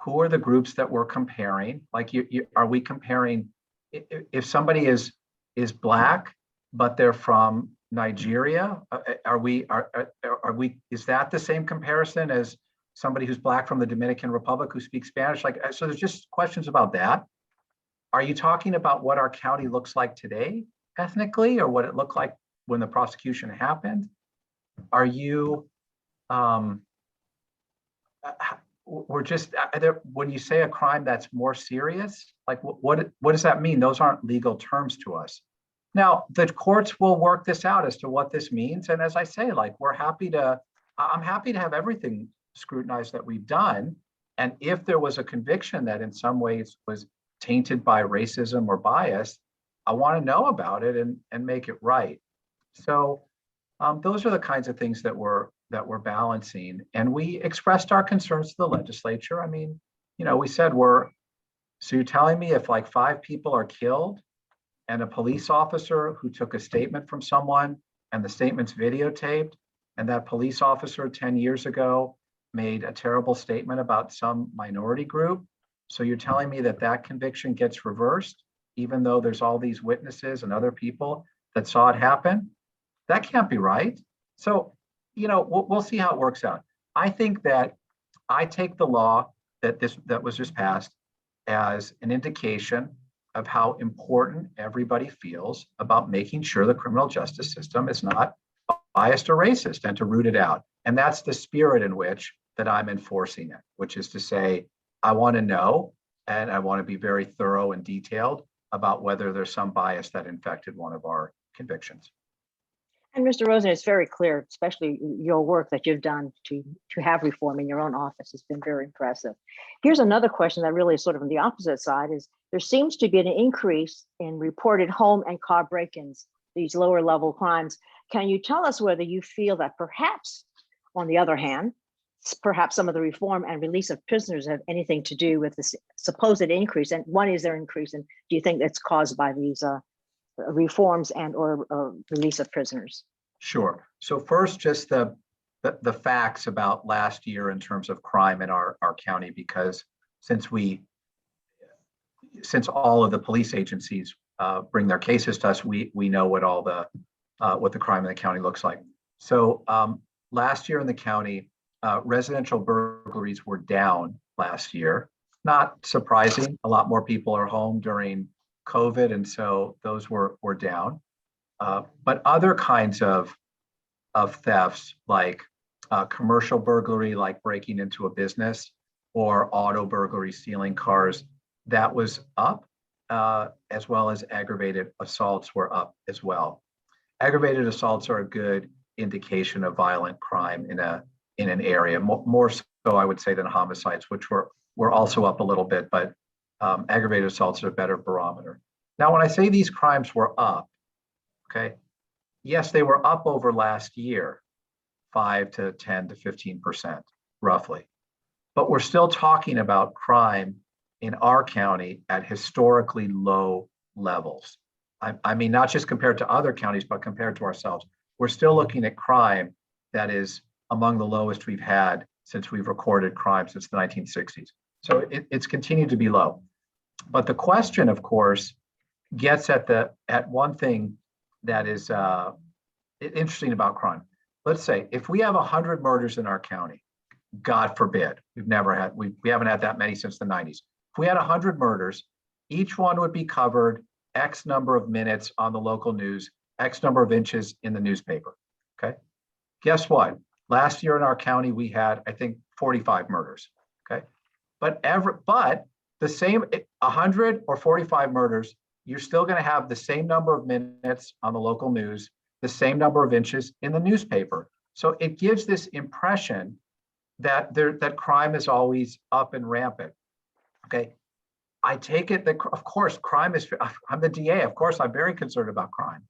Who are the groups that we're comparing? Like, are we comparing, if somebody is Black but they're from Nigeria, is that the same comparison as somebody who's Black from the Dominican Republic who speaks Spanish? Like, so there's just questions about that. Are you talking about what our county looks like today ethnically, or what it looked like when the prosecution happened? Are you, we're just, when you say a crime that's more serious, like what does that mean? Those aren't legal terms to us. Now, the courts will work this out as to what this means. And as I say, like, I'm happy to have everything scrutinized that we've done. And if there was a conviction that in some ways was tainted by racism or bias, I want to know about it and make it right. So those are the kinds of things that we're balancing. And we expressed our concerns to the legislature. I mean, we said, so you're telling me if like 5 people are killed and a police officer who took a statement from someone and the statement's videotaped, and that police officer 10 years ago made a terrible statement about some minority group, so you're telling me that conviction gets reversed, even though there's all these witnesses and other people that saw it happen? That can't be right. So, we'll see how it works out. I think that I take the law that was just passed as an indication of how important everybody feels about making sure the criminal justice system is not biased or racist, and to root it out. And that's the spirit in which that I'm enforcing it, which is to say, I want to know and I want to be very thorough and detailed about whether there's some bias that infected one of our convictions. And Mr. Rosen, it's very clear, especially your work that you've done to have reform in your own office has been very impressive. Here's another question that really is sort of on the opposite side is there seems to be an increase in reported home and car break-ins, these lower level crimes. Can you tell us whether you feel that perhaps, on the other hand, perhaps some of the reform and release of prisoners have anything to do with this supposed increase? And one, is there increase? And do you think that's caused by these reforms and or release of prisoners? Sure. So first, just the facts about last year in terms of crime in our county, because since all of the police agencies bring their cases to us, we know what all the what the crime in the county looks like. So last year in the county, residential burglaries were down last year. Not surprising. A lot more people are home during COVID, and so those were down. But other kinds of thefts, like commercial burglary, like breaking into a business, or auto burglary, stealing cars, that was up, as well as aggravated assaults were up as well. Aggravated assaults are a good indication of violent crime in an area, more so I would say than homicides, which were also up a little bit, but aggravated assaults are a better barometer. Now, when I say these crimes were up, okay, yes, they were up over last year, 5 to 10 to 15%, roughly. But we're still talking about crime in our county at historically low levels. I mean, not just compared to other counties, but compared to ourselves. We're still looking at crime that is among the lowest we've had since we've recorded crime since the 1960s. So it's continued to be low. But the question, of course, gets at one thing that is interesting about crime. Let's say if we have 100 murders in our county, God forbid, we haven't had that many since the 90s. If we had 100 murders, each one would be covered X number of minutes on the local news, X number of inches in the newspaper. Okay. Guess what? Last year in our county, we had, I think, 45 murders. Okay. But the same 100 or 45 murders, you're still going to have the same number of minutes on the local news, the same number of inches in the newspaper. So it gives this impression that that crime is always up and rampant. Okay. I take it that, of course, crime is, I'm the DA, of course, I'm very concerned about crime.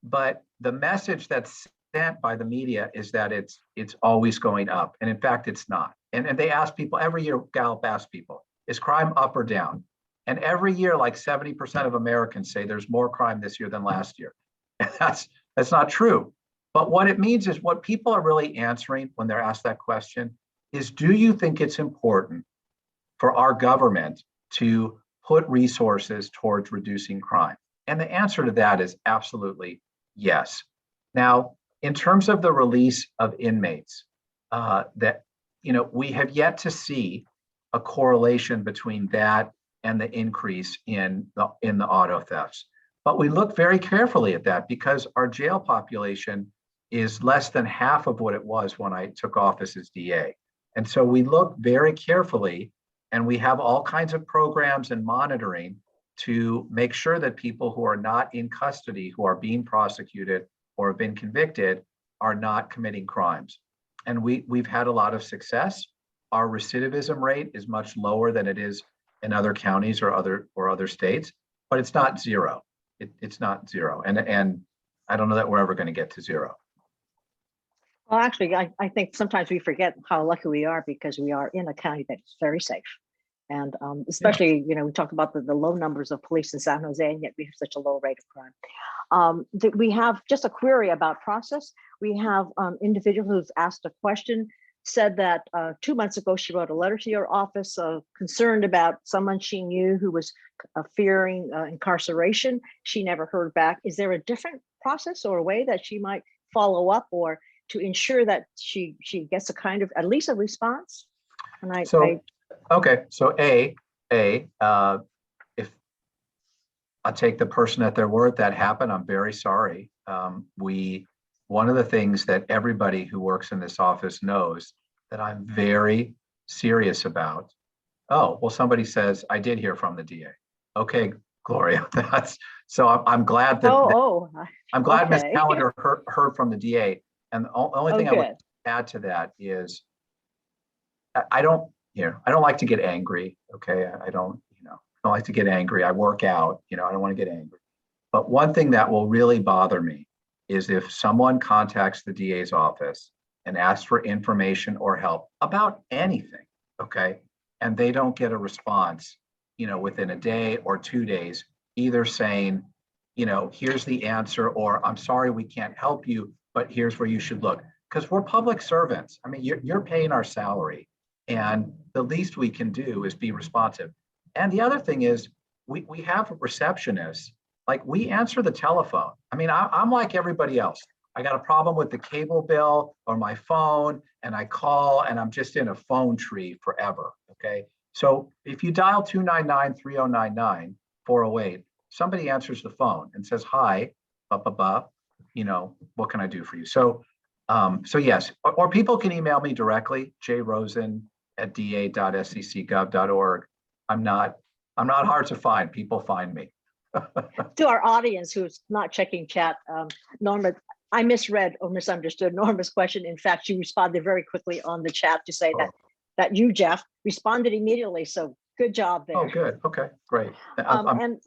But the message that's sent by the media is that it's always going up. And in fact, it's not. And they ask people, every year, Gallup asks people, is crime up or down? And every year, like 70% of Americans say there's more crime this year than last year. And that's not true. But what it means is what people are really answering when they're asked that question is, do you think it's important for our government to put resources towards reducing crime? And the answer to that is absolutely yes. Now, in terms of the release of inmates, we have yet to see a correlation between that and the increase in the auto thefts. But we look very carefully at that because our jail population is less than half of what it was when I took office as DA. And so we look very carefully, and we have all kinds of programs and monitoring to make sure that people who are not in custody, who are being prosecuted or have been convicted, are not committing crimes. And we've had a lot of success. Our recidivism rate is much lower than it is in other counties or other states, but it's not zero. It's not zero. And I don't know that we're ever going to get to zero. Well, actually, I think sometimes we forget how lucky we are because we are in a county that is very safe. And especially, we talked about the low numbers of police in San Jose, and yet we have such a low rate of crime. We have just a query about process. We have individual who's asked a question, said that 2 months ago, she wrote a letter to your office concerned about someone she knew who was fearing incarceration. She never heard back. Is there a different process or a way that she might follow up or to ensure that she gets a kind of, at least a response? And okay, so if I take the person at their word, that happened, I'm very sorry. One of the things that everybody who works in this office knows that I'm very serious about Oh, well, somebody says, I did hear from the DA. Okay, Gloria, that's, so I'm glad that, Oh, I'm oh, glad Ms. okay. Callender heard from the DA. And the only Oh, thing I would good. add to that is, I don't, I don't like to get angry. Okay. I don't, I don't like to get angry. I work out, I don't want to get angry. But one thing that will really bother me is if someone contacts the DA's office and asks for information or help about anything, okay, and they don't get a response, within a day or 2 days, either saying, here's the answer, or I'm sorry, we can't help you, but here's where you should look. Because we're public servants. I mean, you're paying our salary, and the least we can do is be responsive. And the other thing is, we have receptionists, like we answer the telephone. I mean, I'm like everybody else. I got a problem with the cable bill or my phone, and I call, and I'm just in a phone tree forever. Okay. So if you dial 299-3099, 408, somebody answers the phone and says, hi, blah, blah, blah, what can I do for you? So, so yes, or people can email me directly, jrosen@da.scc.gov.org. I'm not hard to find. People find me. To our audience who's not checking chat, Norma, I misread or misunderstood Norma's question. In fact, she responded very quickly on the chat to say that you, Jeff, responded immediately. So good job there. Oh, good. Okay, great. And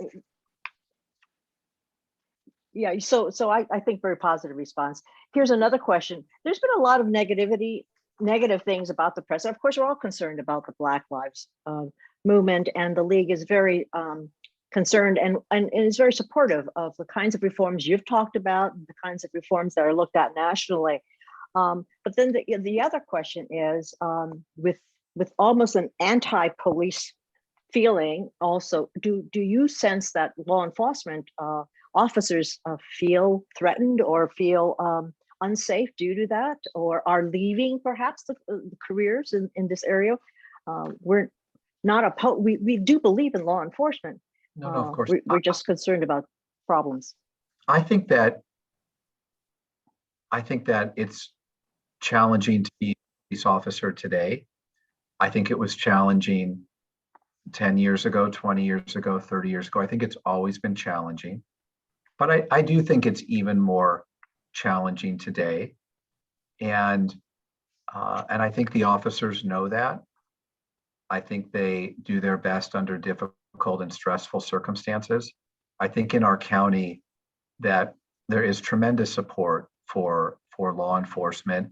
yeah, so I think very positive response. Here's another question. There's been a lot of negative things about the press. Of course, we're all concerned about the Black Lives movement, and the League is very concerned and is very supportive of the kinds of reforms you've talked about, and the kinds of reforms that are looked at nationally. But then the other question is, with almost an anti-police feeling, also, do you sense that law enforcement officers feel threatened or feel unsafe due to that, or are leaving perhaps the careers in this area? We're not we do believe in law enforcement. No, of course. We're just concerned about problems. I think that it's challenging to be a police officer today. I think it was challenging 10 years ago, 20 years ago, 30 years ago. I think it's always been challenging. But I do think it's even more challenging today. And I think the officers know that. I think they do their best under difficult and stressful circumstances. I think in our county that there is tremendous support for law enforcement,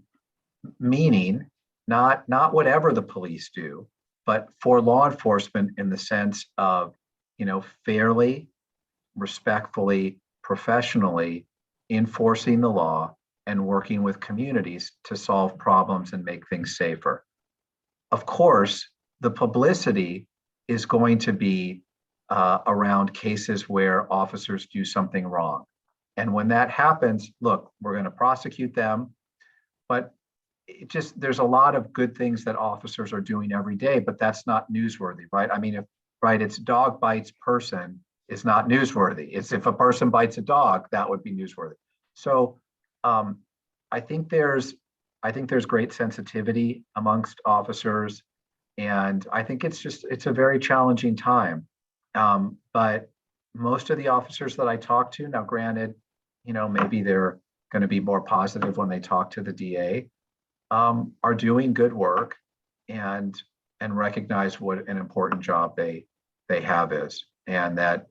meaning not whatever the police do, but for law enforcement in the sense of, fairly, respectfully, professionally enforcing the law and working with communities to solve problems and make things safer. Of course, the publicity is going to be around cases where officers do something wrong. And when that happens, look, we're going to prosecute them, but there's a lot of good things that officers are doing every day, but that's not newsworthy, right? I mean, it's dog bites person is not newsworthy. It's if a person bites a dog, that would be newsworthy. So I think there's great sensitivity amongst officers, and I think it's a very challenging time. But most of the officers that I talk to now, granted, maybe they're going to be more positive when they talk to the DA, are doing good work and recognize what an important job they have is, and that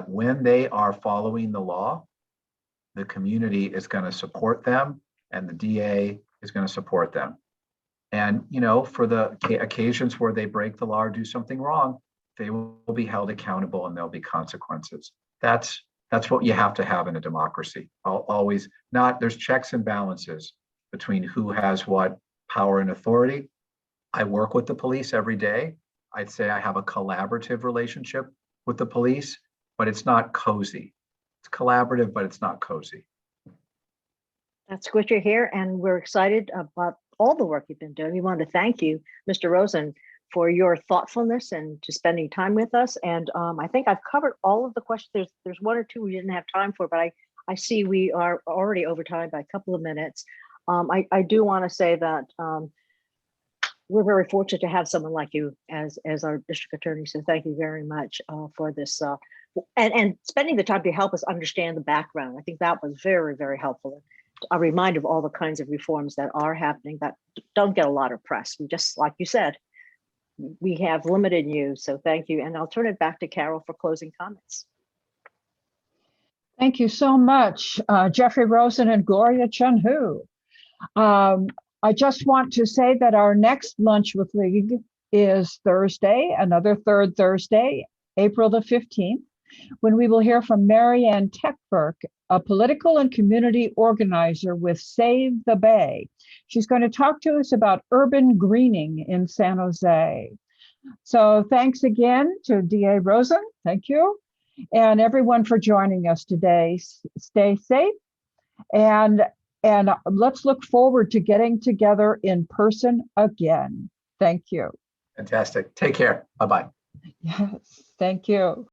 when they are following the law, the community is going to support them and the DA is going to support them. And for the occasions where they break the law or do something wrong, they will be held accountable and there'll be consequences. That's what you have to have in a democracy. Always there's checks and balances between who has what power and authority. I work with the police every day. I'd say I have a collaborative relationship with the police, but it's not cozy. It's collaborative, but it's not cozy. That's good to hear, and we're excited about all the work you've been doing. We want to thank you, Mr. Rosen, for your thoughtfulness and to spending time with us. And I think I've covered all of the questions. There's one or two we didn't have time for, but I see we are already over time by a couple of minutes. I do want to say that we're very fortunate to have someone like you as our district attorney. So thank you very much for this and spending the time to help us understand the background. I think that was very, very helpful. A reminder of all the kinds of reforms that are happening that don't get a lot of press. We just, like you said, we have limited news. So thank you. And I'll turn it back to Carol for closing comments. Thank you so much, Jeffrey Rosen and Gloria Chen-Hu. I just want to say that our next Lunch with League is Thursday, another third Thursday, April the 15th, when we will hear from Marianne Techberg, a political and community organizer with Save the Bay. She's going to talk to us about urban greening in San Jose. So thanks again to DA Rosen, thank you, and everyone for joining us today. Stay safe, and let's look forward to getting together in person again. Thank you. Fantastic. Take care. Bye-bye. Yes, thank you.